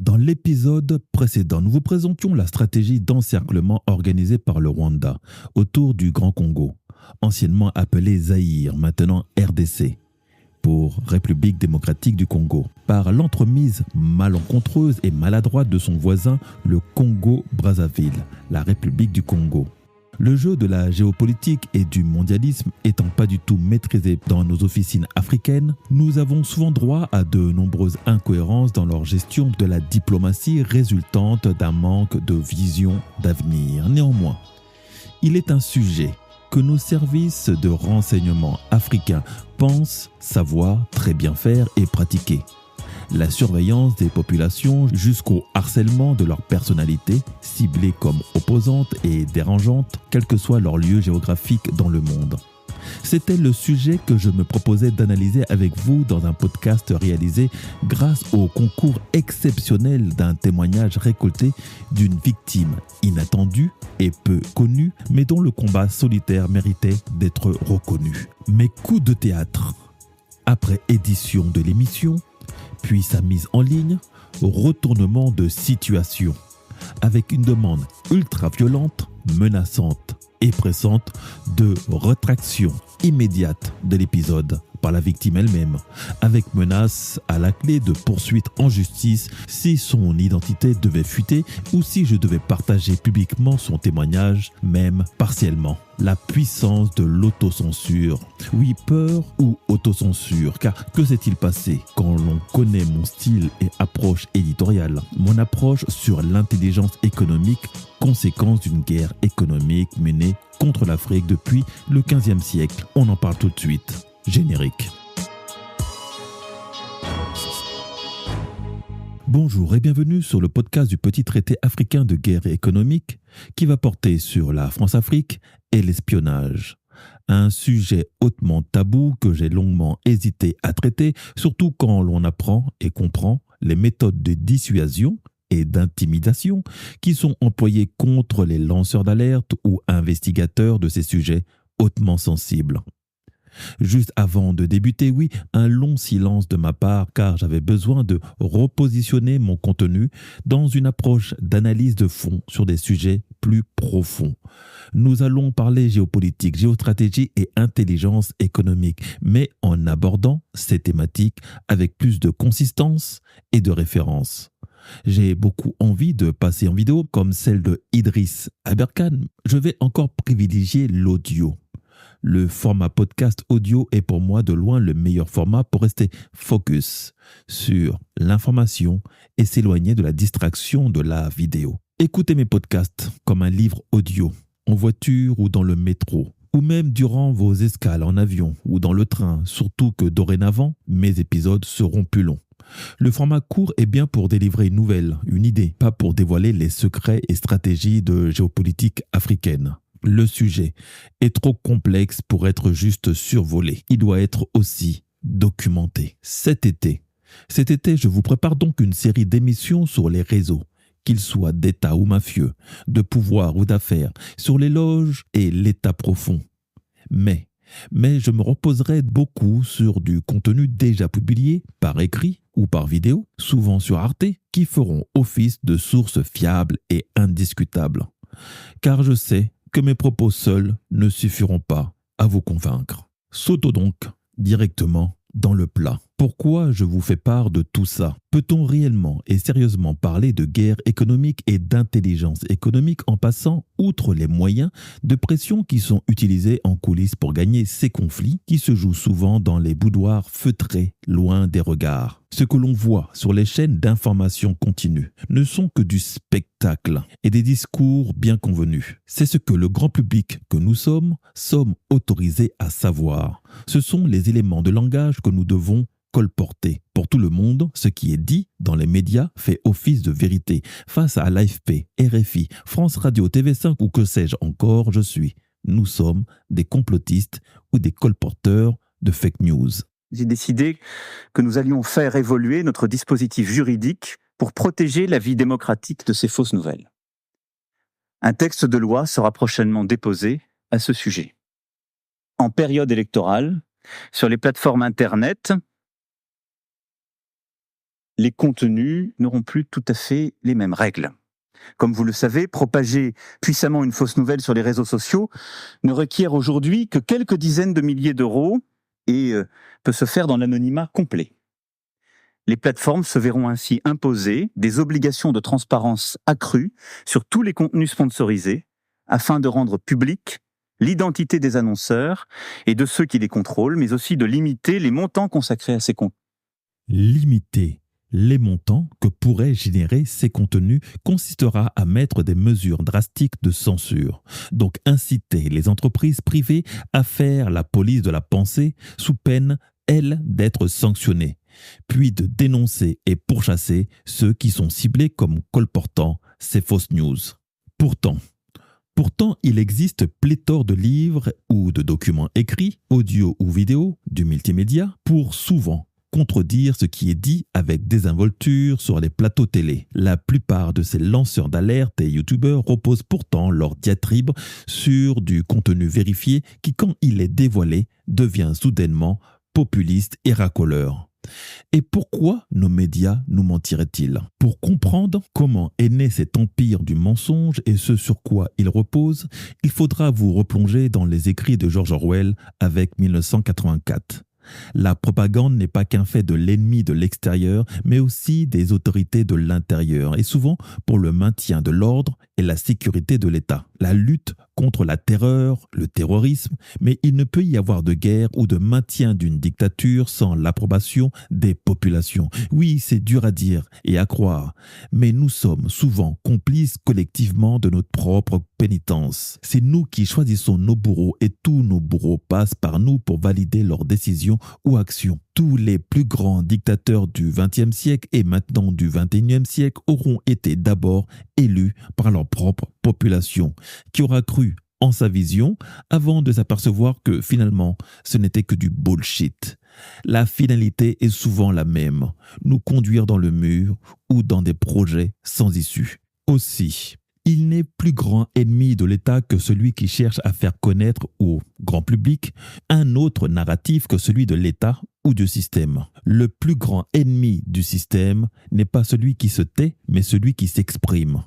Dans l'épisode précédent, nous vous présentions la stratégie d'encerclement organisée par le Rwanda autour du Grand Congo, anciennement appelé Zaïre, maintenant RDC, pour République démocratique du Congo, par l'entremise malencontreuse et maladroite de son voisin, le Congo-Brazzaville, la République du Congo. Le jeu de la géopolitique et du mondialisme étant pas du tout maîtrisé dans nos officines africaines, nous avons souvent droit à de nombreuses incohérences dans leur gestion de la diplomatie résultante d'un manque de vision d'avenir. Néanmoins, il est un sujet que nos services de renseignement africains pensent savoir très bien faire et pratiquer. La surveillance des populations jusqu'au harcèlement de leur personnalité, ciblées comme opposantes et dérangeantes, quel que soit leur lieu géographique dans le monde. C'était le sujet que je me proposais d'analyser avec vous dans un podcast réalisé grâce au concours exceptionnel d'un témoignage récolté d'une victime inattendue et peu connue, mais dont le combat solitaire méritait d'être reconnu. Mes coups de théâtre. Après édition de l'émission, puis sa mise en ligne, retournement de situation, avec une demande ultra violente, menaçante et pressante de rétraction immédiate de l'épisode par la victime elle-même, avec menace à la clé de poursuite en justice si son identité devait fuiter ou si je devais partager publiquement son témoignage, même partiellement. La puissance de l'autocensure. Oui, peur ou autocensure, car que s'est-il passé quand l'on connaît mon style et approche éditoriale, mon approche sur l'intelligence économique, conséquence d'une guerre économique menée contre l'Afrique depuis le XVe siècle. On en parle tout de suite. Générique. Bonjour et bienvenue sur le podcast du petit traité africain de guerre économique qui va porter sur la France-Afrique et l'espionnage. Un sujet hautement tabou que j'ai longuement hésité à traiter, surtout quand l'on apprend et comprend les méthodes de dissuasion et d'intimidation qui sont employées contre les lanceurs d'alerte ou investigateurs de ces sujets hautement sensibles. Juste avant de débuter, oui, un long silence de ma part car j'avais besoin de repositionner mon contenu dans une approche d'analyse de fond sur des sujets plus profonds. Nous allons parler géopolitique, géostratégie et intelligence économique, mais en abordant ces thématiques avec plus de consistance et de référence. J'ai beaucoup envie de passer en vidéo comme celle de Idriss Aberkane. Je vais encore privilégier l'audio. Le format podcast audio est pour moi de loin le meilleur format pour rester focus sur l'information et s'éloigner de la distraction de la vidéo. Écoutez mes podcasts comme un livre audio, en voiture ou dans le métro, ou même durant vos escales en avion ou dans le train, surtout que dorénavant, mes épisodes seront plus longs. Le format court est bien pour délivrer une nouvelle, une idée, pas pour dévoiler les secrets et stratégies de géopolitique africaine. Le sujet est trop complexe pour être juste survolé. Il doit être aussi documenté. Cet été, je vous prépare donc une série d'émissions sur les réseaux, qu'ils soient d'État ou mafieux, de pouvoir ou d'affaires, sur les loges et l'État profond. Mais je me reposerai beaucoup sur du contenu déjà publié, par écrit ou par vidéo, souvent sur Arte, qui feront office de sources fiables et indiscutables. Car je sais que mes propos seuls ne suffiront pas à vous convaincre. Sautons donc directement dans le plat. Pourquoi je vous fais part de tout ça? Peut-on réellement et sérieusement parler de guerre économique et d'intelligence économique en passant outre les moyens de pression qui sont utilisés en coulisses pour gagner ces conflits qui se jouent souvent dans les boudoirs feutrés, loin des regards? Ce que l'on voit sur les chaînes d'information continue ne sont que du spectacle et des discours bien convenus. C'est ce que le grand public que nous sommes autorisés à savoir. Ce sont les éléments de langage que nous devons colporter. Pour tout le monde, ce qui est dit dans les médias fait office de vérité. Face à l'AFP, RFI, France Radio, TV5 ou que sais-je encore, nous sommes des complotistes ou des colporteurs de fake news. J'ai décidé que nous allions faire évoluer notre dispositif juridique pour protéger la vie démocratique de ces fausses nouvelles. Un texte de loi sera prochainement déposé à ce sujet. En période électorale, sur les plateformes Internet, les contenus n'auront plus tout à fait les mêmes règles. Comme vous le savez, propager puissamment une fausse nouvelle sur les réseaux sociaux ne requiert aujourd'hui que quelques dizaines de milliers d'euros et peut se faire dans l'anonymat complet. Les plateformes se verront ainsi imposer des obligations de transparence accrues sur tous les contenus sponsorisés afin de rendre publique l'identité des annonceurs et de ceux qui les contrôlent, mais aussi de limiter les montants consacrés à ces contenus. Limiter les montants que pourraient générer ces contenus consistera à mettre des mesures drastiques de censure, donc inciter les entreprises privées à faire la police de la pensée sous peine, elles, d'être sanctionnées, puis de dénoncer et pourchasser ceux qui sont ciblés comme colportant ces fausses news. Pourtant, il existe pléthore de livres ou de documents écrits, audio ou vidéo, du multimédia, pour souvent contredire ce qui est dit avec désinvolture sur les plateaux télé. La plupart de ces lanceurs d'alerte et youtubeurs reposent pourtant leur diatribe sur du contenu vérifié qui, quand il est dévoilé, devient soudainement populiste et racoleur. Et pourquoi nos médias nous mentiraient-ils? Pour comprendre comment est né cet empire du mensonge et ce sur quoi il repose, il faudra vous replonger dans les écrits de George Orwell avec 1984. La propagande n'est pas qu'un fait de l'ennemi de l'extérieur, mais aussi des autorités de l'intérieur, et souvent pour le maintien de l'ordre et la sécurité de l'État. La lutte contre la terreur, le terrorisme, mais il ne peut y avoir de guerre ou de maintien d'une dictature sans l'approbation des populations. Oui, c'est dur à dire et à croire, mais nous sommes souvent complices collectivement de notre propre pénitence. C'est nous qui choisissons nos bourreaux et tous nos bourreaux passent par nous pour valider leurs décisions ou actions. Tous les plus grands dictateurs du XXe siècle et maintenant du XXIe siècle auront été d'abord élus par leur propre population, qui aura cru en sa vision avant de s'apercevoir que finalement ce n'était que du bullshit. La finalité est souvent la même, nous conduire dans le mur ou dans des projets sans issue. Aussi, il n'est plus grand ennemi de l'État que celui qui cherche à faire connaître au grand public un autre narratif que celui de l'État ou du système. Le plus grand ennemi du système n'est pas celui qui se tait, mais celui qui s'exprime.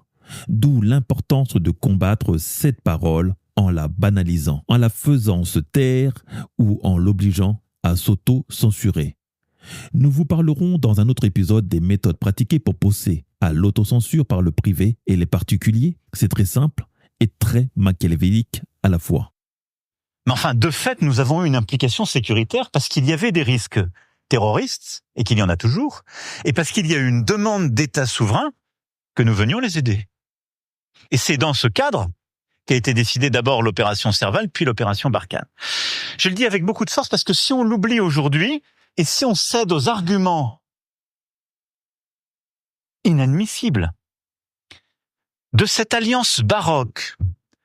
D'où l'importance de combattre cette parole en la banalisant, en la faisant se taire ou en l'obligeant à s'auto-censurer. Nous vous parlerons dans un autre épisode des méthodes pratiquées pour pousser à l'autocensure par le privé et les particuliers. C'est très simple et très machiavélique à la fois. Mais enfin, de fait, nous avons eu une implication sécuritaire parce qu'il y avait des risques terroristes, et qu'il y en a toujours, et parce qu'il y a eu une demande d'État souverain que nous venions les aider. Et c'est dans ce cadre qu'a été décidée d'abord l'opération Serval, puis l'opération Barkhane. Je le dis avec beaucoup de force parce que si on l'oublie aujourd'hui, et si on cède aux arguments inadmissibles de cette alliance baroque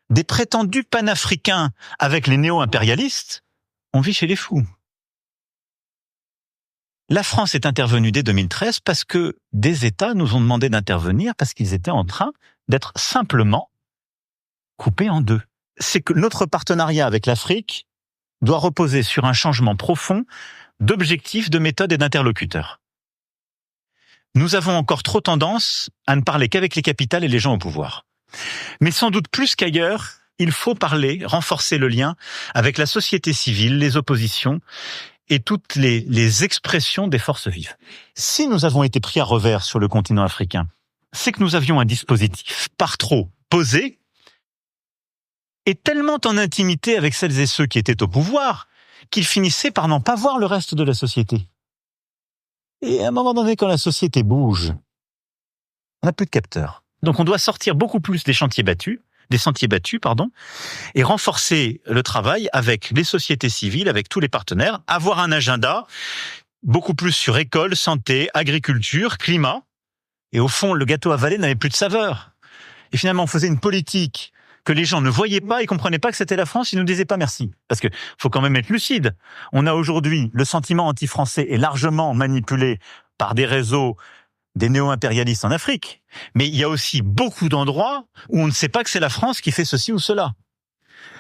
des prétendus panafricains avec les néo-impérialistes, on vit chez les fous. La France est intervenue dès 2013 parce que des États nous ont demandé d'intervenir parce qu'ils étaient en train d'être simplement coupés en deux. C'est que notre partenariat avec l'Afrique doit reposer sur un changement profond d'objectifs, de méthodes et d'interlocuteurs. Nous avons encore trop tendance à ne parler qu'avec les capitales et les gens au pouvoir. Mais sans doute plus qu'ailleurs, il faut parler, renforcer le lien avec la société civile, les oppositions et toutes les expressions des forces vives. Si nous avons été pris à revers sur le continent africain, c'est que nous avions un dispositif par trop posé et tellement en intimité avec celles et ceux qui étaient au pouvoir qu'ils finissaient par n'en pas voir le reste de la société. Et à un moment donné, quand la société bouge, on n'a plus de capteurs. Donc on doit sortir beaucoup plus des sentiers battus, et renforcer le travail avec les sociétés civiles, avec tous les partenaires, avoir un agenda beaucoup plus sur école, santé, agriculture, climat. Et au fond, le gâteau avalé n'avait plus de saveur. Et finalement, on faisait une politique que les gens ne voyaient pas et comprenaient pas que c'était la France, ils nous disaient pas merci. Parce que faut quand même être lucide. On a aujourd'hui, le sentiment anti-français est largement manipulé par des réseaux des néo-impérialistes en Afrique. Mais il y a aussi beaucoup d'endroits où on ne sait pas que c'est la France qui fait ceci ou cela.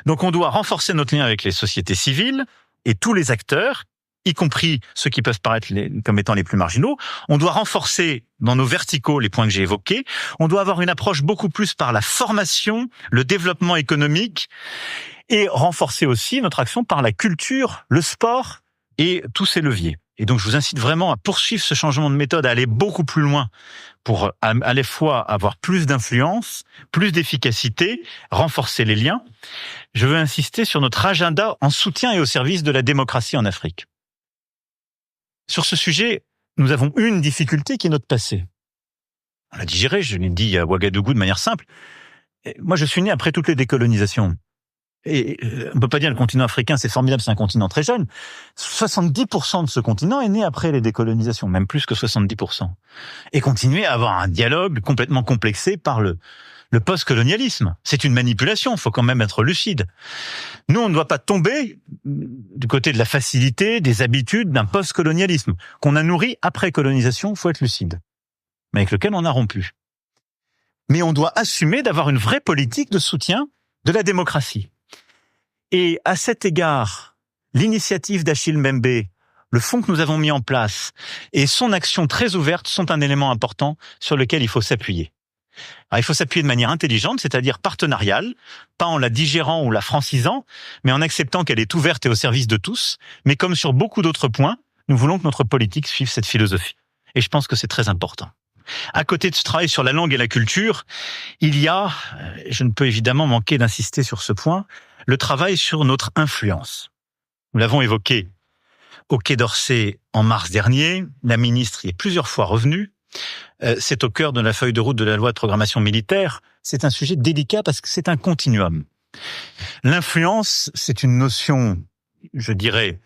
Donc on doit renforcer notre lien avec les sociétés civiles et tous les acteurs y compris ceux qui peuvent paraître comme étant les plus marginaux. On doit renforcer dans nos verticaux les points que j'ai évoqués. On doit avoir une approche beaucoup plus par la formation, le développement économique, et renforcer aussi notre action par la culture, le sport et tous ces leviers. Et donc, je vous incite vraiment à poursuivre ce changement de méthode, à aller beaucoup plus loin pour à la fois avoir plus d'influence, plus d'efficacité, renforcer les liens. Je veux insister sur notre agenda en soutien et au service de la démocratie en Afrique. Sur ce sujet, nous avons une difficulté qui est notre passé. On l'a digéré, je l'ai dit à Ouagadougou de manière simple. Moi, je suis né après toutes les décolonisations. Et on peut pas dire le continent africain, c'est formidable, c'est un continent très jeune. 70% de ce continent est né après les décolonisations, même plus que 70%. Et continuer à avoir un dialogue complètement complexé par le post-colonialisme. C'est une manipulation, il faut quand même être lucide. Nous, on ne doit pas tomber du côté de la facilité, des habitudes d'un post-colonialisme qu'on a nourri après colonisation, il faut être lucide, mais avec lequel on a rompu. Mais on doit assumer d'avoir une vraie politique de soutien de la démocratie. Et à cet égard, l'initiative d'Achille Mbembe, le fonds que nous avons mis en place et son action très ouverte sont un élément important sur lequel il faut s'appuyer. Alors, il faut s'appuyer de manière intelligente, c'est-à-dire partenariale, pas en la digérant ou la francisant, mais en acceptant qu'elle est ouverte et au service de tous. Mais comme sur beaucoup d'autres points, nous voulons que notre politique suive cette philosophie. Et je pense que c'est très important. À côté de ce travail sur la langue et la culture, il y a, je ne peux évidemment manquer d'insister sur ce point, le travail sur notre influence. Nous l'avons évoqué au Quai d'Orsay en mars dernier, la ministre y est plusieurs fois revenue. C'est au cœur de la feuille de route de la loi de programmation militaire. C'est un sujet délicat parce que c'est un continuum. L'influence, c'est une notion, je dirais,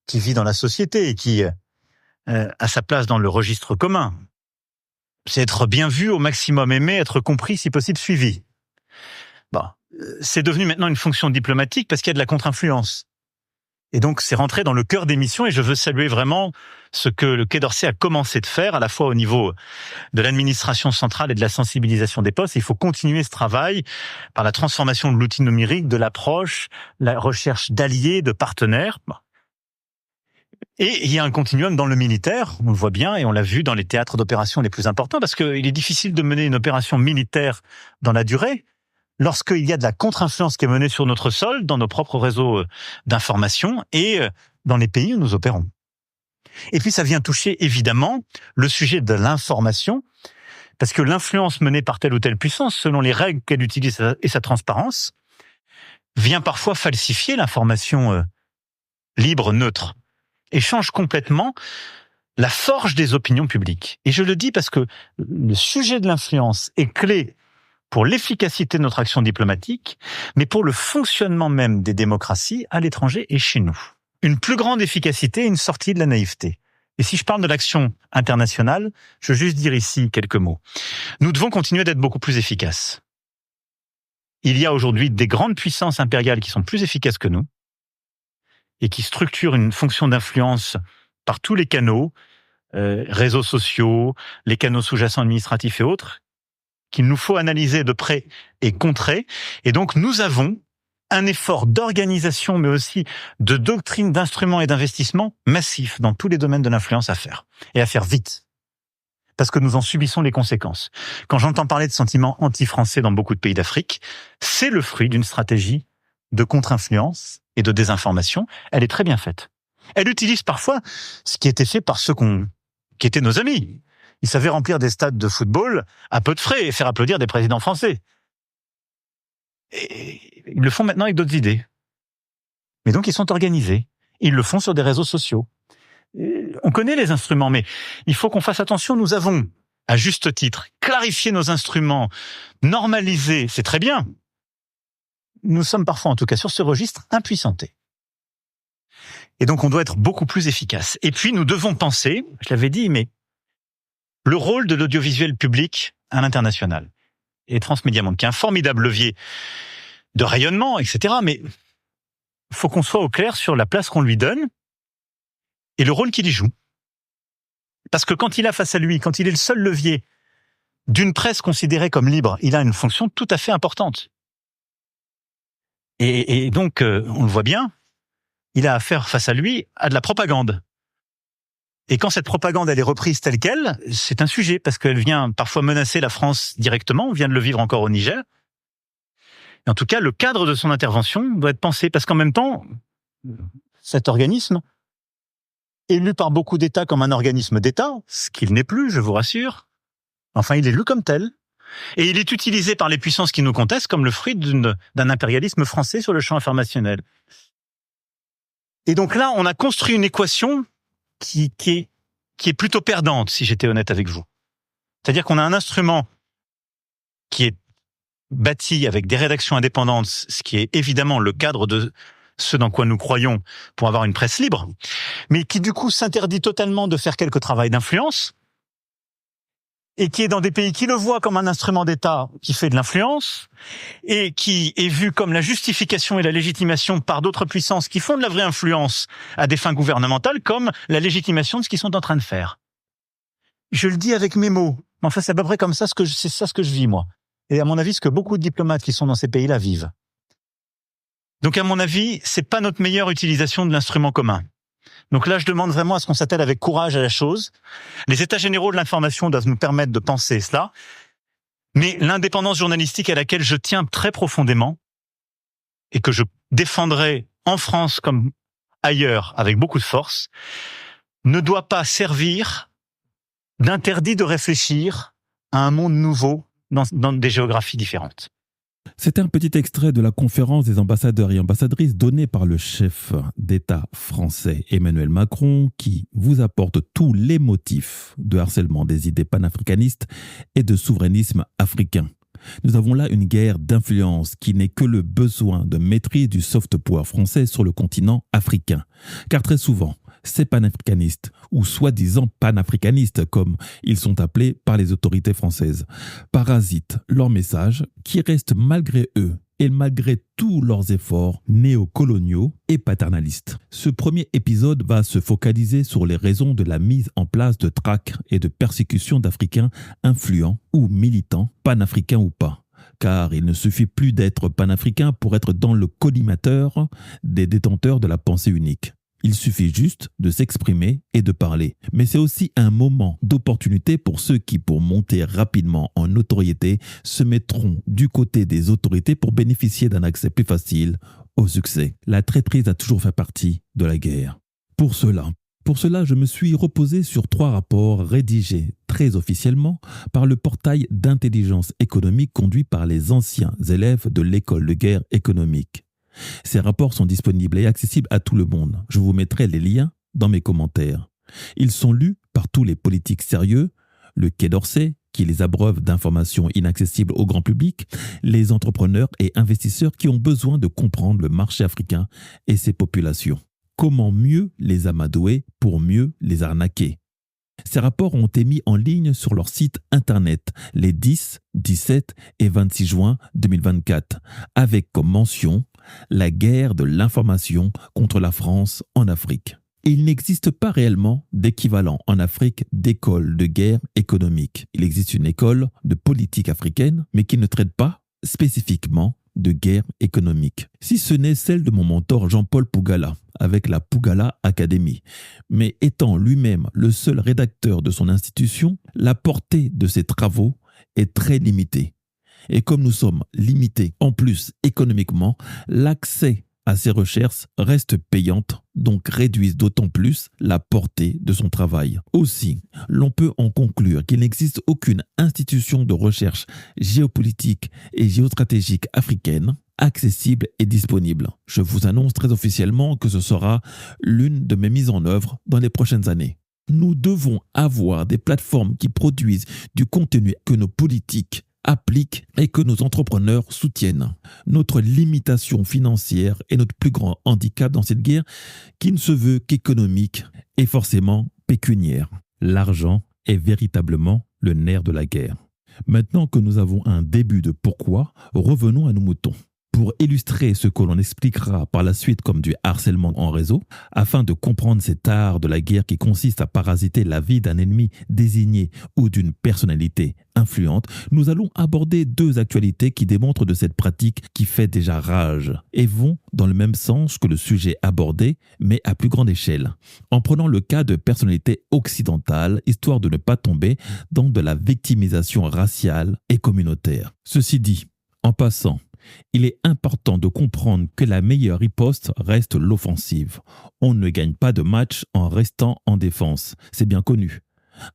qui vit dans la société et qui a sa place dans le registre commun. C'est être bien vu, au maximum aimé, être compris, si possible suivi. Bon, c'est devenu maintenant une fonction diplomatique parce qu'il y a de la contre-influence. Et donc, c'est rentré dans le cœur des missions et je veux saluer vraiment ce que le Quai d'Orsay a commencé de faire, à la fois au niveau de l'administration centrale et de la sensibilisation des postes. Il faut continuer ce travail par la transformation de l'outil numérique, de l'approche, la recherche d'alliés, de partenaires. Bon. Et il y a un continuum dans le militaire, on le voit bien, et on l'a vu dans les théâtres d'opération les plus importants, parce qu'il est difficile de mener une opération militaire dans la durée, lorsqu'il y a de la contre-influence qui est menée sur notre sol, dans nos propres réseaux d'information et dans les pays où nous opérons. Et puis ça vient toucher évidemment le sujet de l'information, parce que l'influence menée par telle ou telle puissance, selon les règles qu'elle utilise et sa transparence, vient parfois falsifier l'information libre, neutre, et change complètement la forge des opinions publiques. Et je le dis parce que le sujet de l'influence est clé pour l'efficacité de notre action diplomatique, mais pour le fonctionnement même des démocraties à l'étranger et chez nous. Une plus grande efficacité et une sortie de la naïveté. Et si je parle de l'action internationale, je veux juste dire ici quelques mots. Nous devons continuer d'être beaucoup plus efficaces. Il y a aujourd'hui des grandes puissances impériales qui sont plus efficaces que nous et qui structurent une fonction d'influence par tous les canaux, réseaux sociaux, les canaux sous-jacents administratifs et autres, qu'il nous faut analyser de près et contrer. Et donc, nous avons un effort d'organisation, mais aussi de doctrine, d'instruments et d'investissement massif dans tous les domaines de l'influence à faire. Et à faire vite. Parce que nous en subissons les conséquences. Quand j'entends parler de sentiments anti-français dans beaucoup de pays d'Afrique, c'est le fruit d'une stratégie de contre-influence et de désinformation. Elle est très bien faite. Elle utilise parfois ce qui était fait par ceux qui étaient nos amis. Ils savaient remplir des stades de football à peu de frais et faire applaudir des présidents français. Et ils le font maintenant avec d'autres idées. Mais donc ils sont organisés. Ils le font sur des réseaux sociaux. On connaît les instruments, mais il faut qu'on fasse attention. Nous avons, à juste titre, clarifié nos instruments, normalisé, c'est très bien. Nous sommes parfois, en tout cas sur ce registre, impuissantés. Et donc on doit être beaucoup plus efficace. Et puis nous devons penser, je l'avais dit, mais le rôle de l'audiovisuel public à l'international. Et Transmédia Monde, qui est un formidable levier de rayonnement, etc. Mais il faut qu'on soit au clair sur la place qu'on lui donne et le rôle qu'il y joue. Parce que quand il a face à lui, quand il est le seul levier d'une presse considérée comme libre, il a une fonction tout à fait importante. Et donc, on le voit bien, il a affaire face à lui à de la propagande. Et quand cette propagande elle est reprise telle quelle, c'est un sujet parce qu'elle vient parfois menacer la France directement. On vient de le vivre encore au Niger. Et en tout cas, le cadre de son intervention doit être pensé parce qu'en même temps, cet organisme, élu par beaucoup d'États comme un organisme d'État, ce qu'il n'est plus, je vous rassure, enfin, il est lu comme tel. Et il est utilisé par les puissances qui nous contestent comme le fruit d'un impérialisme français sur le champ informationnel. Et donc là, on a construit une équation qui est plutôt perdante, si j'étais honnête avec vous. C'est-à-dire qu'on a un instrument qui est bâti avec des rédactions indépendantes, ce qui est évidemment le cadre de ce dans quoi nous croyons pour avoir une presse libre, mais qui du coup s'interdit totalement de faire quelque travail d'influence, et qui est dans des pays qui le voient comme un instrument d'État qui fait de l'influence, et qui est vu comme la justification et la légitimation par d'autres puissances qui font de la vraie influence à des fins gouvernementales, comme la légitimation de ce qu'ils sont en train de faire. Je le dis avec mes mots, mais enfin c'est à peu près comme ça c'est ça ce que je vis moi. Et à mon avis, ce que beaucoup de diplomates qui sont dans ces pays-là vivent. Donc à mon avis, c'est pas notre meilleure utilisation de l'instrument commun. Donc là, je demande vraiment à ce qu'on s'attelle avec courage à la chose. Les états généraux de l'information doivent nous permettre de penser cela. Mais l'indépendance journalistique à laquelle je tiens très profondément et que je défendrai en France comme ailleurs avec beaucoup de force, ne doit pas servir d'interdit de réfléchir à un monde nouveau dans des géographies différentes. C'était un petit extrait de la conférence des ambassadeurs et ambassadrices donnée par le chef d'État français Emmanuel Macron, qui vous apporte tous les motifs de harcèlement des idées panafricanistes et de souverainisme africain. Nous avons là une guerre d'influence qui n'est que le besoin de maîtrise du soft power français sur le continent africain. Car très souvent, ces panafricanistes, ou soi-disant panafricanistes comme ils sont appelés par les autorités françaises, parasitent leur message qui reste malgré eux et malgré tous leurs efforts néocoloniaux et paternalistes. Ce premier épisode va se focaliser sur les raisons de la mise en place de traques et de persécutions d'Africains influents ou militants, panafricains ou pas. Car il ne suffit plus d'être panafricain pour être dans le collimateur des détenteurs de la pensée unique. Il suffit juste de s'exprimer et de parler. Mais c'est aussi un moment d'opportunité pour ceux qui, pour monter rapidement en notoriété, se mettront du côté des autorités pour bénéficier d'un accès plus facile au succès. La traîtrise a toujours fait partie de la guerre. Pour cela, je me suis reposé sur 3 rapports rédigés très officiellement par le portail d'intelligence économique conduit par les anciens élèves de l'école de guerre économique. Ces rapports sont disponibles et accessibles à tout le monde. Je vous mettrai les liens dans mes commentaires. Ils sont lus par tous les politiques sérieux, le Quai d'Orsay, qui les abreuve d'informations inaccessibles au grand public, les entrepreneurs et investisseurs qui ont besoin de comprendre le marché africain et ses populations. Comment mieux les amadouer pour mieux les arnaquer? Ces rapports ont été mis en ligne sur leur site internet les 10, 17 et 26 juin 2024, avec comme mention la guerre de l'information contre la France en Afrique. Il n'existe pas réellement d'équivalent en Afrique d'école de guerre économique. Il existe une école de politique africaine, mais qui ne traite pas spécifiquement de guerre économique. Si ce n'est celle de mon mentor Jean-Paul Pougala, avec la Pougala Academy. Mais étant lui-même le seul rédacteur de son institution, la portée de ses travaux est très limitée. Et comme nous sommes limités en plus économiquement, l'accès à ces recherches reste payante, donc réduisent d'autant plus la portée de son travail. Aussi, l'on peut en conclure qu'il n'existe aucune institution de recherche géopolitique et géostratégique africaine accessible et disponible. Je vous annonce très officiellement que ce sera l'une de mes mises en œuvre dans les prochaines années. Nous devons avoir des plateformes qui produisent du contenu que nos politiques appliquent et que nos entrepreneurs soutiennent. Notre limitation financière est notre plus grand handicap dans cette guerre qui ne se veut qu'économique et forcément pécuniaire. L'argent est véritablement le nerf de la guerre. Maintenant que nous avons un début de pourquoi, revenons à nos moutons. Pour illustrer ce que l'on expliquera par la suite comme du harcèlement en réseau, afin de comprendre cet art de la guerre qui consiste à parasiter la vie d'un ennemi désigné ou d'une personnalité influente, nous allons aborder deux actualités qui démontrent de cette pratique qui fait déjà rage et vont dans le même sens que le sujet abordé, mais à plus grande échelle, en prenant le cas de personnalités occidentales, histoire de ne pas tomber dans de la victimisation raciale et communautaire. Ceci dit, en passant, il est important de comprendre que la meilleure riposte reste l'offensive. On ne gagne pas de match en restant en défense, c'est bien connu.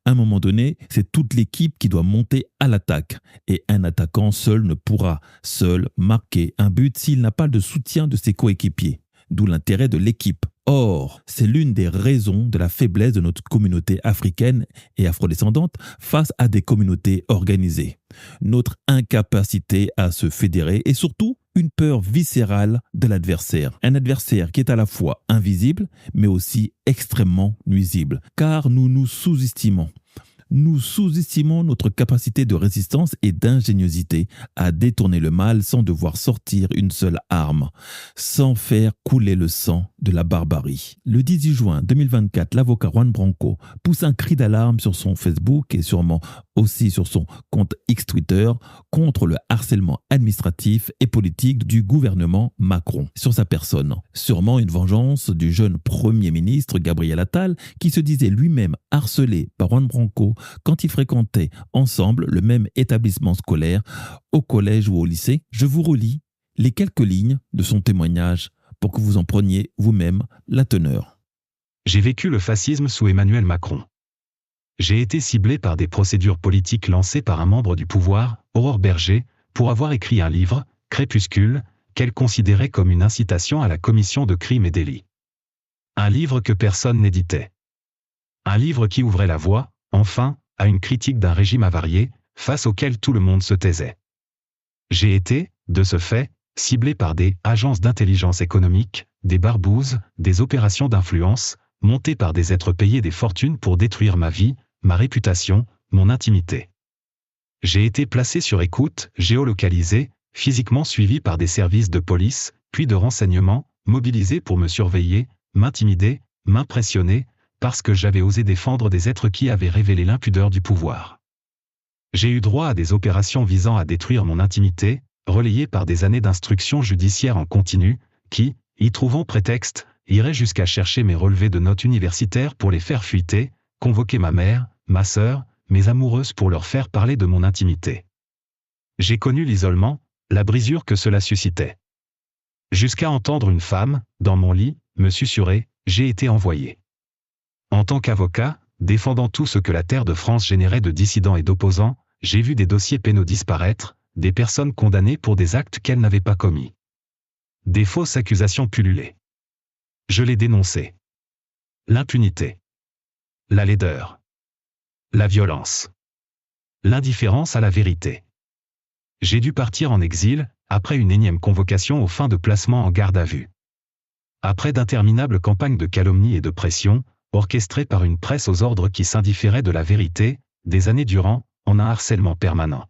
À un moment donné, c'est toute l'équipe qui doit monter à l'attaque et un attaquant seul ne pourra marquer un but s'il n'a pas de soutien de ses coéquipiers, d'où l'intérêt de l'équipe. Or, c'est l'une des raisons de la faiblesse de notre communauté africaine et afrodescendante face à des communautés organisées. Notre incapacité à se fédérer et surtout une peur viscérale de l'adversaire. Un adversaire qui est à la fois invisible mais aussi extrêmement nuisible car nous nous sous-estimons. Nous sous-estimons notre capacité de résistance et d'ingéniosité à détourner le mal sans devoir sortir une seule arme, sans faire couler le sang de la barbarie. Le 18 juin 2024, l'avocat Juan Branco pousse un cri d'alarme sur son Facebook et sûrement aussi sur son compte X Twitter contre le harcèlement administratif et politique du gouvernement Macron sur sa personne. Sûrement une vengeance du jeune Premier ministre Gabriel Attal qui se disait lui-même harcelé par Juan Branco quand ils fréquentaient ensemble le même établissement scolaire, au collège ou au lycée. Je vous relis les quelques lignes de son témoignage pour que vous en preniez vous-même la teneur. J'ai vécu le fascisme sous Emmanuel Macron. J'ai été ciblé par des procédures politiques lancées par un membre du pouvoir, Aurore Berger, pour avoir écrit un livre, Crépuscule, qu'elle considérait comme une incitation à la commission de crimes et délits. Un livre que personne n'éditait. Un livre qui ouvrait la voie, enfin, à une critique d'un régime avarié, face auquel tout le monde se taisait. J'ai été, de ce fait, ciblé par des agences d'intelligence économique, des barbouzes, des opérations d'influence, montées par des êtres payés des fortunes pour détruire ma vie, ma réputation, mon intimité. J'ai été placé sur écoute, géolocalisé, physiquement suivi par des services de police, puis de renseignement, mobilisés pour me surveiller, m'intimider, m'impressionner, parce que j'avais osé défendre des êtres qui avaient révélé l'impudeur du pouvoir. J'ai eu droit à des opérations visant à détruire mon intimité, relayées par des années d'instruction judiciaire en continu, qui, y trouvant prétexte, iraient jusqu'à chercher mes relevés de notes universitaires pour les faire fuiter, convoquer ma mère, ma sœur, mes amoureuses pour leur faire parler de mon intimité. J'ai connu l'isolement, la brisure que cela suscitait. Jusqu'à entendre une femme, dans mon lit, me susurrer « j'ai été envoyé ». En tant qu'avocat, défendant tout ce que la terre de France générait de dissidents et d'opposants, j'ai vu des dossiers pénaux disparaître, des personnes condamnées pour des actes qu'elles n'avaient pas commis. Des fausses accusations pullulaient. Je les dénonçais. L'impunité. La laideur. La violence. L'indifférence à la vérité. J'ai dû partir en exil, après une énième convocation aux fins de placement en garde à vue. Après d'interminables campagnes de calomnie et de pression, orchestrées par une presse aux ordres qui s'indifférait de la vérité, des années durant, en un harcèlement permanent.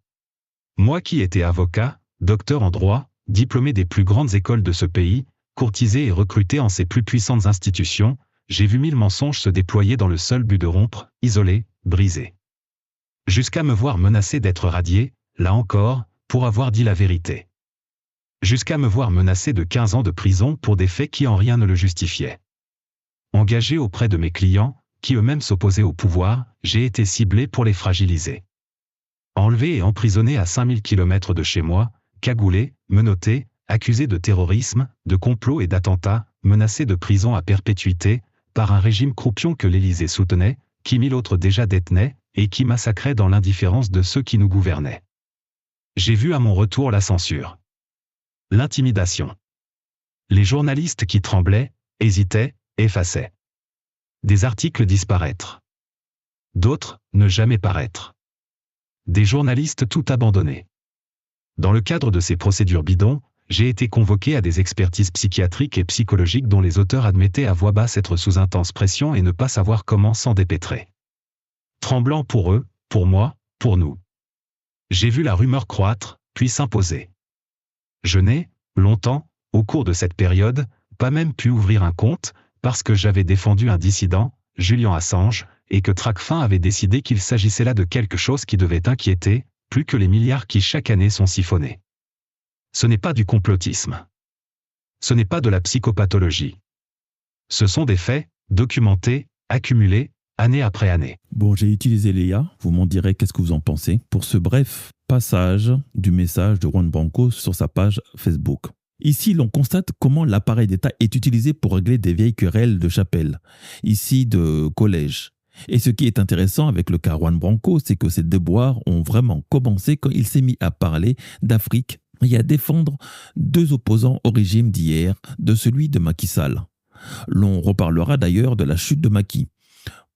Moi qui étais avocat, docteur en droit, diplômé des plus grandes écoles de ce pays, courtisé et recruté en ses plus puissantes institutions, j'ai vu 1000 mensonges se déployer dans le seul but de rompre, isoler, briser. Jusqu'à me voir menacé d'être radié, là encore, pour avoir dit la vérité. Jusqu'à me voir menacé de 15 ans de prison pour des faits qui en rien ne le justifiaient. Engagé auprès de mes clients, qui eux-mêmes s'opposaient au pouvoir, j'ai été ciblé pour les fragiliser. Enlevé et emprisonné à 5000 km de chez moi, cagoulé, menotté, accusé de terrorisme, de complot et d'attentat, menacé de prison à perpétuité, par un régime croupion que l'Élysée soutenait, qui 1000 autres déjà détenaient, et qui massacrait dans l'indifférence de ceux qui nous gouvernaient. J'ai vu à mon retour la censure. L'intimidation. Les journalistes qui tremblaient, hésitaient, effaçaient. Des articles disparaître. D'autres, ne jamais paraître. Des journalistes tout abandonnés. Dans le cadre de ces procédures bidons, j'ai été convoqué à des expertises psychiatriques et psychologiques dont les auteurs admettaient à voix basse être sous intense pression et ne pas savoir comment s'en dépêtrer. Tremblant pour eux, pour moi, pour nous. J'ai vu la rumeur croître, puis s'imposer. Je n'ai, Longtemps, au cours de cette période, pas même pu ouvrir un compte, parce que j'avais défendu un dissident, Julian Assange, et que TracFin avait décidé qu'il s'agissait là de quelque chose qui devait inquiéter, plus que les milliards qui chaque année sont siphonnés. Ce n'est pas du complotisme. Ce n'est pas de la psychopathologie. Ce sont des faits, documentés, accumulés, année après année. Bon, j'ai utilisé Léa, vous m'en direz qu'est-ce que vous en pensez, pour ce bref passage du message de Juan Branco sur sa page Facebook. Ici, l'on constate comment l'appareil d'État est utilisé pour régler des vieilles querelles de chapelle, ici de collège. Et ce qui est intéressant avec le cas Juan Branco, c'est que ces déboires ont vraiment commencé quand il s'est mis à parler d'Afrique et à défendre deux opposants au régime d'hier, de celui de Macky Sall. L'on reparlera d'ailleurs de la chute de Macky.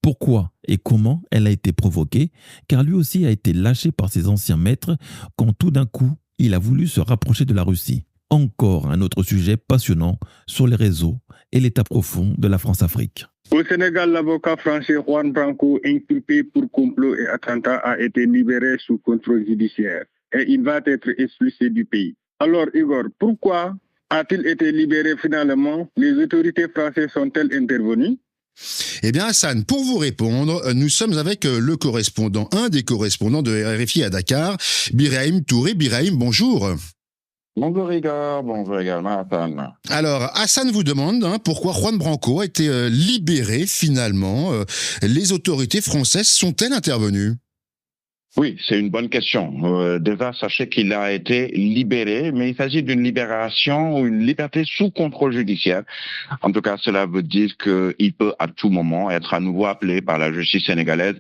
Pourquoi et comment elle a été provoquée, car lui aussi a été lâché par ses anciens maîtres quand tout d'un coup, il a voulu se rapprocher de la Russie. Encore un autre sujet passionnant sur les réseaux et l'état profond de la France-Afrique. Au Sénégal, l'avocat français Juan Branco, inculpé pour complot et attentat, a été libéré sous contrôle judiciaire et il va être expulsé du pays. Alors Igor, pourquoi a-t-il été libéré finalement? Les autorités françaises sont-elles intervenues? Eh bien Hassan, pour vous répondre, nous sommes avec le correspondant, un des correspondants de RFI à Dakar, Birahim Touré. Birahim, bonjour. Bonjour Igor, bonjour également Hassan. Alors, Hassan vous demande pourquoi Juan Branco a été libéré finalement. Les autorités françaises sont-elles intervenues ? Oui, c'est une bonne question. Déjà, sachez qu'il a été libéré, mais il s'agit d'une libération ou une liberté sous contrôle judiciaire. En tout cas, cela veut dire qu'il peut à tout moment être à nouveau appelé par la justice sénégalaise,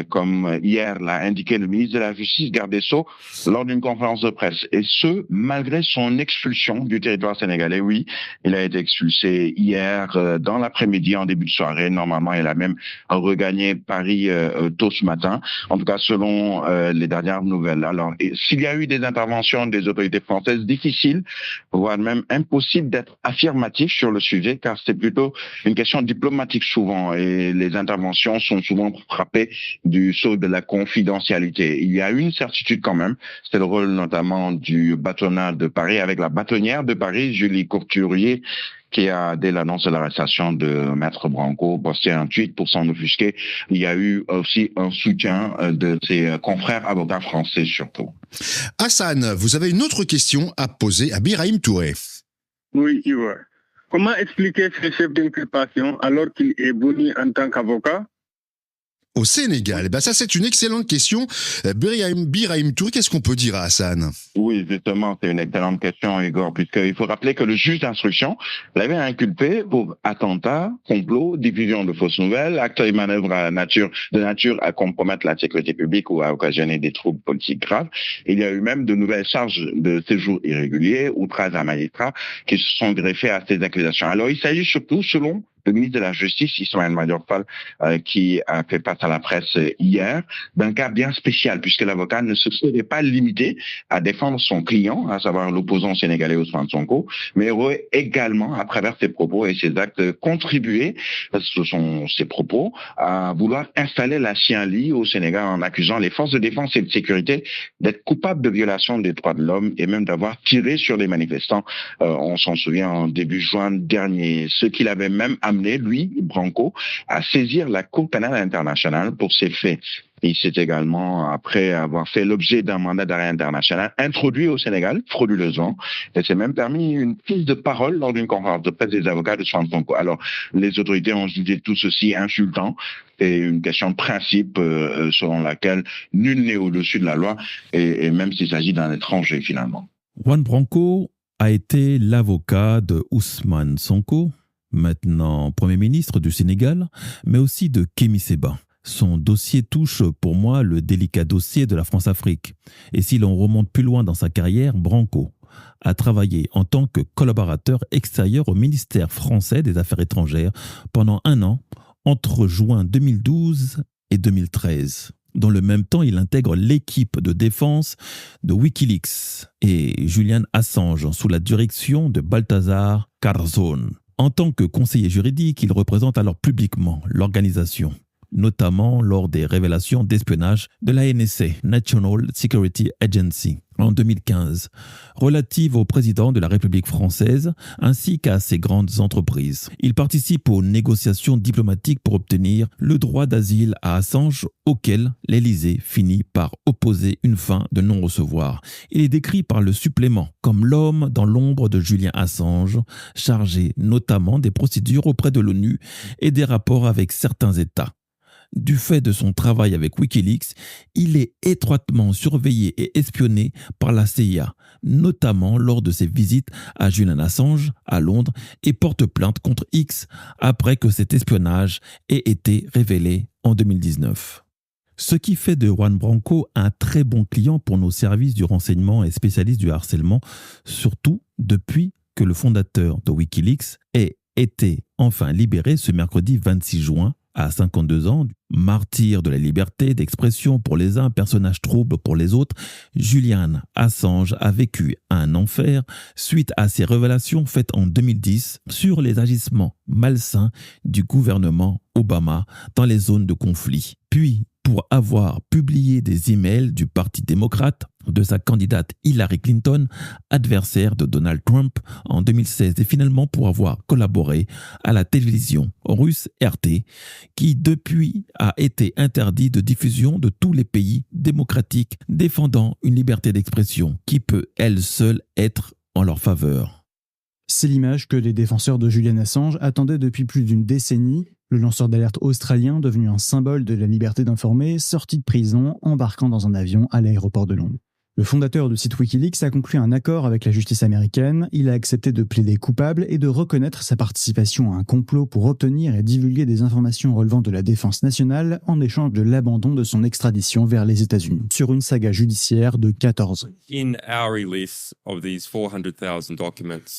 comme hier l'a indiqué le ministre de la Justice, garde des Sceaux, lors d'une conférence de presse. Et ce, malgré son expulsion du territoire sénégalais. Oui, il a été expulsé hier dans l'après-midi, en début de soirée. Normalement, il a même regagné Paris tôt ce matin. En tout cas, selon les dernières nouvelles. Alors, s'il y a eu des interventions des autorités françaises difficiles, voire même impossible d'être affirmatif sur le sujet, car c'est plutôt une question diplomatique souvent, et les interventions sont souvent frappées du sceau de la confidentialité. Il y a une certitude quand même, c'est le rôle notamment du bâtonnat de Paris, avec la bâtonnière de Paris, Julie Courturier, qui a, dès l'annonce de l'arrestation de Maître Branco, posté un tweet pour s'en offusquer. Il y a eu aussi un soutien de ses confrères avocats français surtout. Hassan, vous avez une autre question à poser à Birahim Touré. Oui, Igor. Comment expliquer ce chef d'inculpation alors qu'il est venu en tant qu'avocat Au Sénégal, ça c'est une excellente question. Birahim Touré, qu'est-ce qu'on peut dire à Hassan ? Oui, justement, c'est une excellente question, Igor, puisqu'il faut rappeler que le juge d'instruction l'avait inculpé pour attentat, complot, diffusion de fausses nouvelles, acte et manœuvre de nature à compromettre la sécurité publique ou à occasionner des troubles politiques graves. Il y a eu même de nouvelles charges de séjour irrégulier, outrage à magistrat, qui se sont greffées à ces accusations. Alors, il s'agit surtout, selon le ministre de la Justice, Ismaël Madior Fall, qui a fait face à la presse hier, d'un cas bien spécial, puisque l'avocat ne se serait pas limité à défendre son client, à savoir l'opposant sénégalais Ousmane Sonko, mais aurait également, à travers ses propos et ses actes, contribué, ce sont ses propos, à vouloir installer la Chienlit au Sénégal en accusant les forces de défense et de sécurité d'être coupables de violation des droits de l'homme et même d'avoir tiré sur les manifestants. On s'en souvient en début juin dernier, ce qu'il avait même amené, lui, Branco, à saisir la Cour pénale internationale pour ces faits. Il s'est également, après avoir fait l'objet d'un mandat d'arrêt international, introduit au Sénégal, frauduleusement, et s'est même permis une prise de parole lors d'une conférence de presse des avocats de Ousmane Sonko. Alors, les autorités ont jugé tout ceci insultant, et une question de principe selon laquelle nul n'est au-dessus de la loi, et même s'il s'agit d'un étranger, finalement. Juan Branco a été l'avocat de Ousmane Sonko, maintenant Premier ministre du Sénégal, mais aussi de Kémi Séba. Son dossier touche pour moi le délicat dossier de la France-Afrique. Et si l'on remonte plus loin dans sa carrière, Branco a travaillé en tant que collaborateur extérieur au ministère français des Affaires étrangères pendant 1 an, entre juin 2012 et 2013. Dans le même temps, il intègre l'équipe de défense de Wikileaks et Julian Assange sous la direction de Balthazar Garzón. En tant que conseiller juridique, il représente alors publiquement l'organisation, notamment lors des révélations d'espionnage de la NSA, National Security Agency, en 2015, relative au président de la République française ainsi qu'à ses grandes entreprises. Il participe aux négociations diplomatiques pour obtenir le droit d'asile à Assange, auquel l'Élysée finit par opposer une fin de non-recevoir. Il est décrit par le supplément comme l'homme dans l'ombre de Julian Assange, chargé notamment des procédures auprès de l'ONU et des rapports avec certains États. Du fait de son travail avec Wikileaks, il est étroitement surveillé et espionné par la CIA, notamment lors de ses visites à Julian Assange à Londres, et porte plainte contre X après que cet espionnage ait été révélé en 2019. Ce qui fait de Juan Branco un très bon client pour nos services du renseignement et spécialistes du harcèlement, surtout depuis que le fondateur de Wikileaks ait été enfin libéré ce mercredi 26 juin à 52 ans, martyr de la liberté d'expression pour les uns, personnage trouble pour les autres, Julian Assange a vécu un enfer suite à ses révélations faites en 2010 sur les agissements malsains du gouvernement Obama dans les zones de conflit. Puis, pour avoir publié des emails du Parti démocrate de sa candidate Hillary Clinton, adversaire de Donald Trump en 2016, et finalement pour avoir collaboré à la télévision russe RT, qui depuis a été interdit de diffusion de tous les pays démocratiques défendant une liberté d'expression qui peut elle seule être en leur faveur. C'est l'image que les défenseurs de Julian Assange attendaient depuis plus d'une décennie. Le lanceur d'alerte australien, devenu un symbole de la liberté d'informer, sorti de prison, embarquant dans un avion à l'aéroport de Londres. Le fondateur du site Wikileaks a conclu un accord avec la justice américaine. Il a accepté de plaider coupable et de reconnaître sa participation à un complot pour obtenir et divulguer des informations relevant de la défense nationale en échange de l'abandon de son extradition vers les États-Unis, sur une saga judiciaire de 14 ans.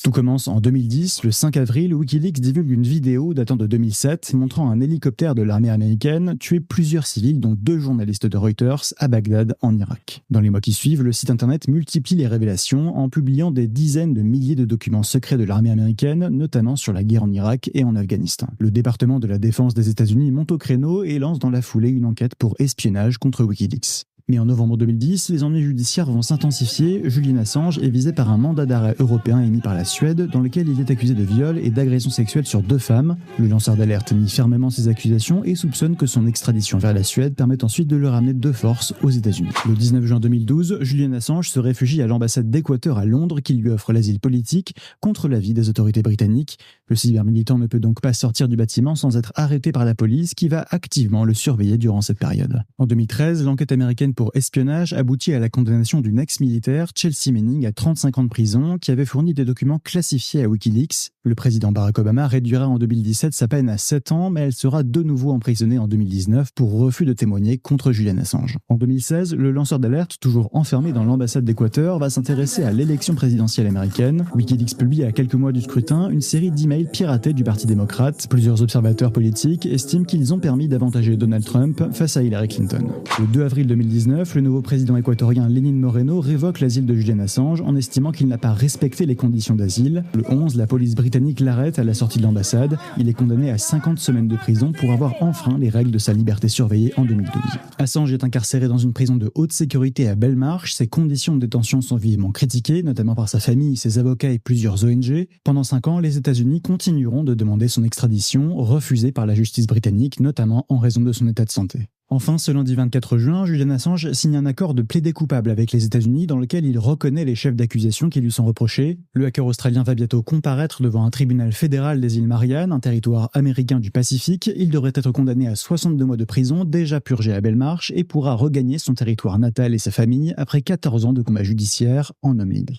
Tout commence en 2010. Le 5 avril, Wikileaks divulgue une vidéo datant de 2007 montrant un hélicoptère de l'armée américaine tuer plusieurs civils, dont 2 journalistes de Reuters à Bagdad, en Irak. Dans les mois qui suivent, le site internet multiplie les révélations en publiant des dizaines de milliers de documents secrets de l'armée américaine, notamment sur la guerre en Irak et en Afghanistan. Le département de la défense des États-Unis monte au créneau et lance dans la foulée une enquête pour espionnage contre Wikileaks. Mais en novembre 2010, les ennuis judiciaires vont s'intensifier. Julian Assange est visé par un mandat d'arrêt européen émis par la Suède, dans lequel il est accusé de viol et d'agression sexuelle sur 2 femmes. Le lanceur d'alerte nie fermement ces accusations et soupçonne que son extradition vers la Suède permet ensuite de le ramener de force aux États-Unis. Le 19 juin 2012, Julian Assange se réfugie à l'ambassade d'Équateur à Londres, qui lui offre l'asile politique contre l'avis des autorités britanniques. Le cybermilitant ne peut donc pas sortir du bâtiment sans être arrêté par la police, qui va activement le surveiller durant cette période. En 2013, l'enquête américaine pour espionnage aboutit à la condamnation d'une ex-militaire, Chelsea Manning, à 35 ans de prison, qui avait fourni des documents classifiés à Wikileaks. Le président Barack Obama réduira en 2017 sa peine à 7 ans, mais elle sera de nouveau emprisonnée en 2019 pour refus de témoigner contre Julian Assange. En 2016, le lanceur d'alerte, toujours enfermé dans l'ambassade d'Équateur, va s'intéresser à l'élection présidentielle américaine. Wikileaks publie à quelques mois du scrutin une série d'emails piratés du Parti démocrate. Plusieurs observateurs politiques estiment qu'ils ont permis d'avantager Donald Trump face à Hillary Clinton. Le 2 avril 2019, le nouveau président équatorien Lenín Moreno révoque l'asile de Julian Assange en estimant qu'il n'a pas respecté les conditions d'asile. Le 11, la police britannique l'arrête à la sortie de l'ambassade. Il est condamné à 50 semaines de prison pour avoir enfreint les règles de sa liberté surveillée en 2012. Assange est incarcéré dans une prison de haute sécurité à Belmarsh. Ses conditions de détention sont vivement critiquées, notamment par sa famille, ses avocats et plusieurs ONG. Pendant 5 ans, les États-Unis continueront de demander son extradition, refusée par la justice britannique, notamment en raison de son état de santé. Enfin, ce lundi 24 juin, Julian Assange signe un accord de plaider coupable avec les États-Unis dans lequel il reconnaît les chefs d'accusation qui lui sont reprochés. Le hacker australien va bientôt comparaître devant un tribunal fédéral des îles Mariannes, un territoire américain du Pacifique. Il devrait être condamné à 62 mois de prison, déjà purgé à Belmarsh, et pourra regagner son territoire natal et sa famille après 14 ans de combat judiciaire en homme libre.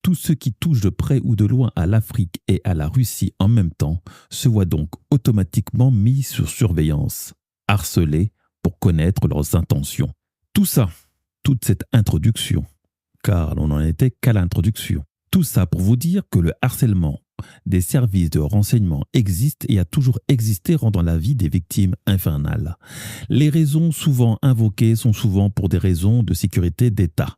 Tout ce qui touche de près ou de loin à l'Afrique et à la Russie en même temps se voit donc automatiquement mis sur surveillance, harcelés pour connaître leurs intentions. Tout ça, toute cette introduction, car on n'en était qu'à l'introduction, tout ça pour vous dire que le harcèlement des services de renseignement existe et a toujours existé, rendant la vie des victimes infernale. Les raisons souvent invoquées sont souvent pour des raisons de sécurité d'État.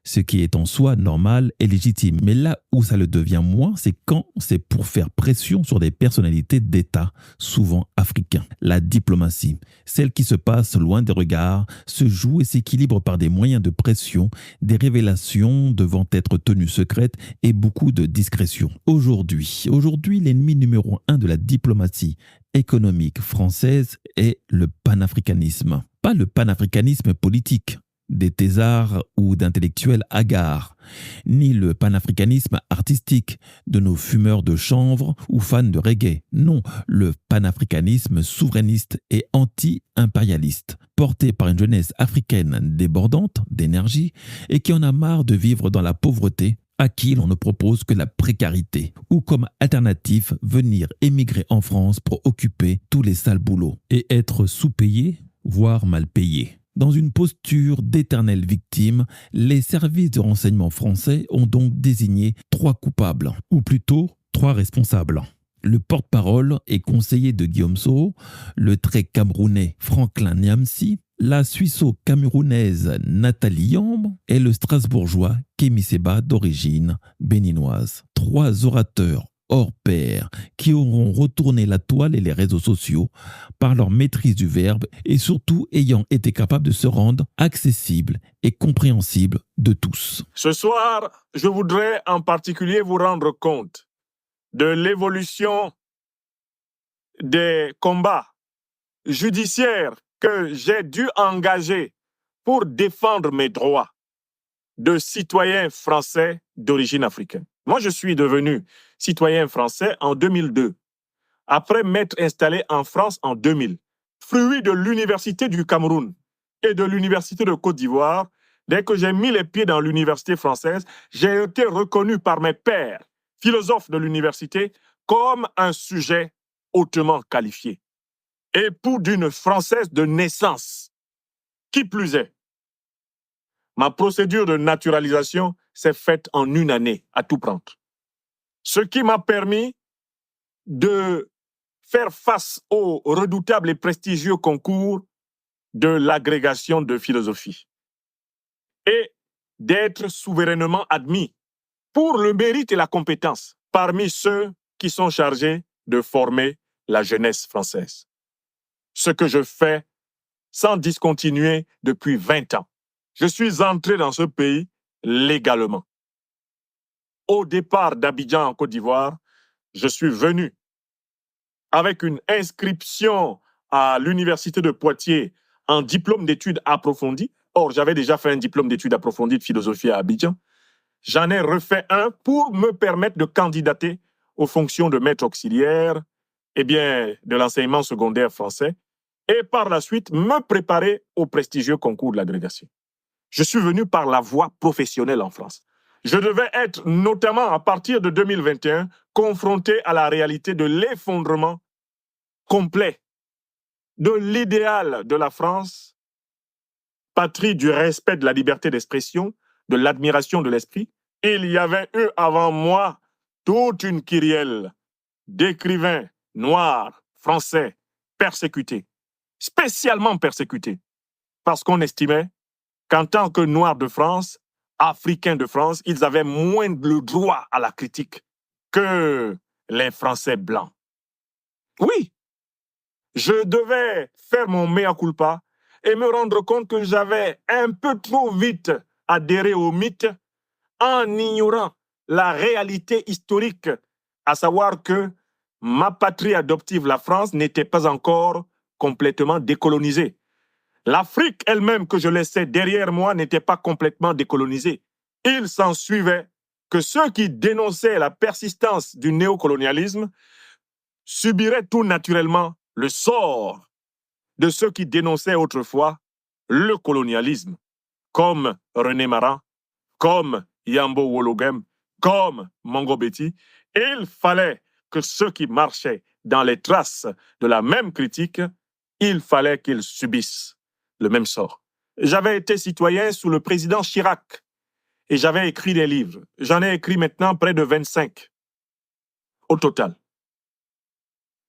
ce qui est en soi normal et légitime. Mais là où ça le devient moins, c'est quand c'est pour faire pression sur des personnalités d'État, souvent africains. La diplomatie, celle qui se passe loin des regards, se joue et s'équilibre par des moyens de pression, des révélations devant être tenues secrètes et beaucoup de discrétion. Aujourd'hui, l'ennemi numéro 1 de la diplomatie économique française est le panafricanisme. Pas le panafricanisme politique des thésards ou d'intellectuels hagards, ni le panafricanisme artistique de nos fumeurs de chanvre ou fans de reggae. Non, le panafricanisme souverainiste et anti-impérialiste, porté par une jeunesse africaine débordante d'énergie et qui en a marre de vivre dans la pauvreté, à qui l'on ne propose que la précarité, ou comme alternative venir émigrer en France pour occuper tous les sales boulots et être sous-payé, voire mal payé. Dans une posture d'éternelle victime, les services de renseignement français ont donc désigné 3 coupables, ou plutôt 3 responsables. Le porte-parole et conseiller de Guillaume Soro, le très camerounais Franklin Nyamsi, la suisse-camerounaise Nathalie Yamb et le strasbourgeois Kémy Séba d'origine béninoise. 3 orateurs hors pair qui auront retourné la toile et les réseaux sociaux par leur maîtrise du verbe et surtout ayant été capables de se rendre accessibles et compréhensibles de tous. Ce soir, je voudrais en particulier vous rendre compte de l'évolution des combats judiciaires que j'ai dû engager pour défendre mes droits de citoyen français d'origine africaine. Moi, je suis devenu citoyen français en 2002, après m'être installé en France en 2000. Fruit de l'Université du Cameroun et de l'Université de Côte d'Ivoire, dès que j'ai mis les pieds dans l'université française, j'ai été reconnu par mes pairs, philosophes de l'université, comme un sujet hautement qualifié. Époux d'une Française de naissance. Qui plus est, ma procédure de naturalisation s'est faite en 1 année, à tout prendre. Ce qui m'a permis de faire face au redoutable et prestigieux concours de l'agrégation de philosophie et d'être souverainement admis pour le mérite et la compétence parmi ceux qui sont chargés de former la jeunesse française. Ce que je fais sans discontinuer depuis 20 ans. Je suis entré dans ce pays légalement. Au départ d'Abidjan en Côte d'Ivoire, je suis venu avec une inscription à l'université de Poitiers en diplôme d'études approfondies. Or, j'avais déjà fait un diplôme d'études approfondies de philosophie à Abidjan. J'en ai refait un pour me permettre de candidater aux fonctions de maître auxiliaire de l'enseignement secondaire français et par la suite me préparer au prestigieux concours de l'agrégation. Je suis venu par la voie professionnelle en France. Je devais être, notamment à partir de 2021, confronté à la réalité de l'effondrement complet de l'idéal de la France, patrie du respect de la liberté d'expression, de l'admiration de l'esprit. Il y avait eu avant moi toute une kyrielle d'écrivains noirs, français, persécutés, spécialement persécutés, parce qu'on estimait qu'en tant que Noirs de France, Africains de France, ils avaient moins le droit à la critique que les Français blancs. Oui, je devais faire mon mea culpa et me rendre compte que j'avais un peu trop vite adhéré au mythe en ignorant la réalité historique, à savoir que ma patrie adoptive, la France, n'était pas encore complètement décolonisée. L'Afrique elle-même que je laissais derrière moi n'était pas complètement décolonisée. Il s'en suivait que ceux qui dénonçaient la persistance du néocolonialisme subiraient tout naturellement le sort de ceux qui dénonçaient autrefois le colonialisme, comme René Maran, comme Yambo Wologem, comme Mongo Betty. Il fallait que ceux qui marchaient dans les traces de la même critique, il fallait qu'ils subissent le même sort. J'avais été citoyen sous le président Chirac et j'avais écrit des livres. J'en ai écrit maintenant près de 25 au total.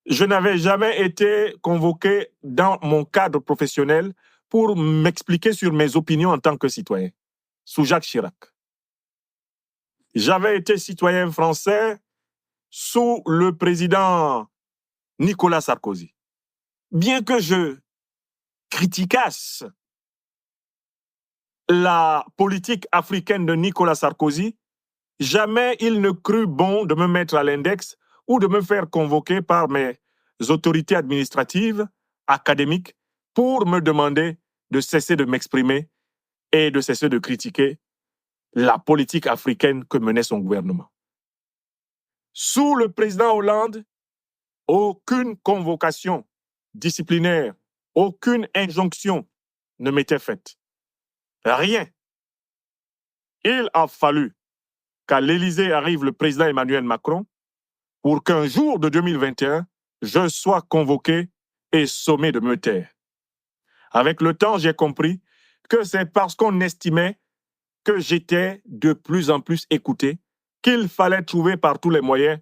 Je n'avais jamais été convoqué dans mon cadre professionnel pour m'expliquer sur mes opinions en tant que citoyen. sous Jacques Chirac. J'avais été citoyen français sous le président Nicolas Sarkozy. Bien que je critiquasse la politique africaine de Nicolas Sarkozy, jamais il ne crut bon de me mettre à l'index ou de me faire convoquer par mes autorités administratives, académiques, pour me demander de cesser de m'exprimer et de cesser de critiquer la politique africaine que menait son gouvernement. Sous le président Hollande, aucune convocation disciplinaire, aucune injonction ne m'était faite. Rien. Il a fallu qu'à l'Élysée arrive le président Emmanuel Macron pour qu'un jour de 2021, je sois convoqué et sommé de me taire. Avec le temps, j'ai compris que c'est parce qu'on estimait que j'étais de plus en plus écouté qu'il fallait trouver par tous les moyens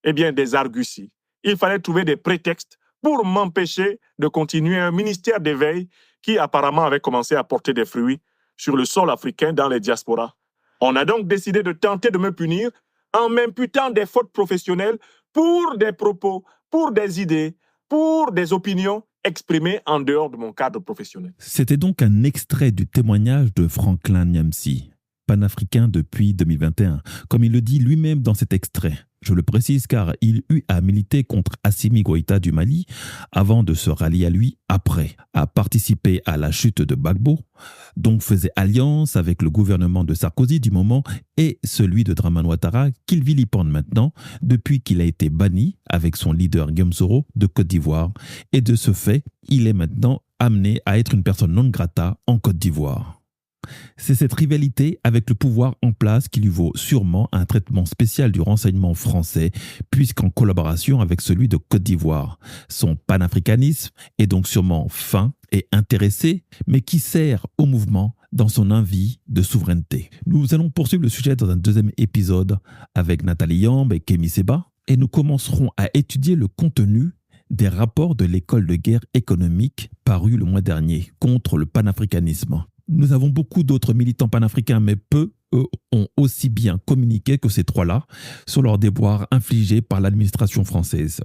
des arguties. Il fallait trouver des prétextes pour m'empêcher de continuer un ministère d'éveil qui apparemment avait commencé à porter des fruits sur le sol africain dans les diasporas. On a donc décidé de tenter de me punir en m'imputant des fautes professionnelles pour des propos, pour des idées, pour des opinions exprimées en dehors de mon cadre professionnel. C'était donc un extrait du témoignage de Franklin Nyamsi, panafricain depuis 2021, comme il le dit lui-même dans cet extrait. Je le précise car il eut à militer contre Assimi Goïta du Mali avant de se rallier à lui après, à participer à la chute de Gbagbo, donc faisait alliance avec le gouvernement de Sarkozy du moment et celui de Dramane Ouattara qu'il vilipende maintenant depuis qu'il a été banni avec son leader Guillaume Soro de Côte d'Ivoire et de ce fait, il est maintenant amené à être une personne non grata en Côte d'Ivoire. C'est cette rivalité avec le pouvoir en place qui lui vaut sûrement un traitement spécial du renseignement français, puisqu'en collaboration avec celui de Côte d'Ivoire. Son panafricanisme est donc sûrement fin et intéressé, mais qui sert au mouvement dans son envie de souveraineté. Nous allons poursuivre le sujet dans un deuxième épisode avec Nathalie Yamb et Kémy Séba, et nous commencerons à étudier le contenu des rapports de l'école de guerre économique parus le mois dernier contre le panafricanisme. Nous avons beaucoup d'autres militants panafricains, mais peu, eux, ont aussi bien communiqué que ces trois-là sur leurs déboires infligés par l'administration française.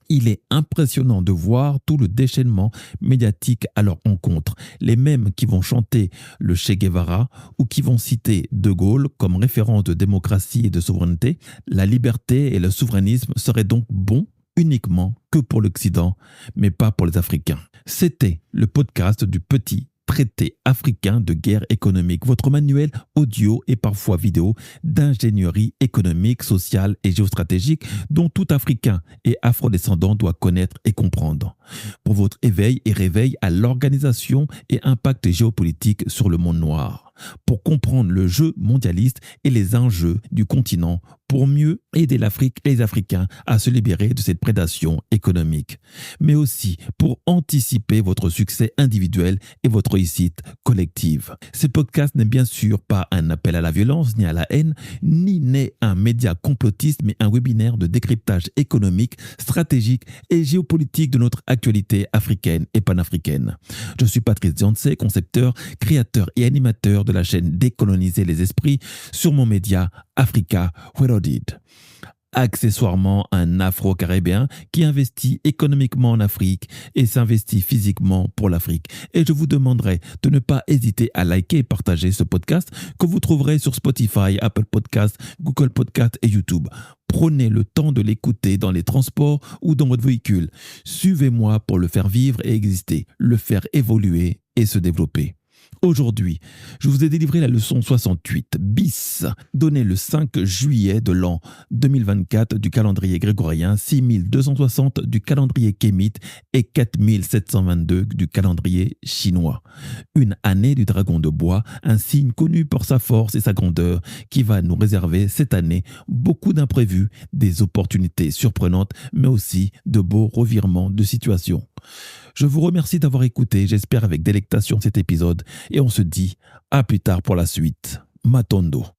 Il est impressionnant de voir tout le déchaînement médiatique à leur encontre. Les mêmes qui vont chanter le Che Guevara ou qui vont citer De Gaulle comme référence de démocratie et de souveraineté, la liberté et le souverainisme seraient donc bons uniquement que pour l'Occident, mais pas pour les Africains. C'était le podcast du Petit Traité africain de guerre économique, votre manuel audio et parfois vidéo d'ingénierie économique, sociale et géostratégique dont tout Africain et afrodescendant doit connaître et comprendre. Pour votre éveil et réveil à l'organisation et impact géopolitique sur le monde noir. Pour comprendre le jeu mondialiste et les enjeux du continent, pour mieux aider l'Afrique et les Africains à se libérer de cette prédation économique, mais aussi pour anticiper votre succès individuel et votre réussite collective. Ce podcast n'est bien sûr pas un appel à la violence ni à la haine, ni n'est un média complotiste, mais un webinaire de décryptage économique, stratégique et géopolitique de notre actualité africaine et panafricaine. Je suis Patrice Diansé, concepteur, créateur et animateur de la chaîne Décoloniser les esprits sur mon média Africa Reloaded. Accessoirement un Afro-Caribéen qui investit économiquement en Afrique et s'investit physiquement pour l'Afrique. Et je vous demanderai de ne pas hésiter à liker et partager ce podcast que vous trouverez sur Spotify, Apple Podcasts, Google Podcasts et YouTube. Prenez le temps de l'écouter dans les transports ou dans votre véhicule. Suivez-moi pour le faire vivre et exister, le faire évoluer et se développer. Aujourd'hui, je vous ai délivré la leçon 68 bis, donnée le 5 juillet de l'an 2024 du calendrier grégorien, 6260 du calendrier kémite et 4722 du calendrier chinois. Une année du dragon de bois, un signe connu pour sa force et sa grandeur qui va nous réserver cette année beaucoup d'imprévus, des opportunités surprenantes, mais aussi de beaux revirements de situation. Je vous remercie d'avoir écouté, j'espère avec délectation cet épisode, et on se dit à plus tard pour la suite. Matondo.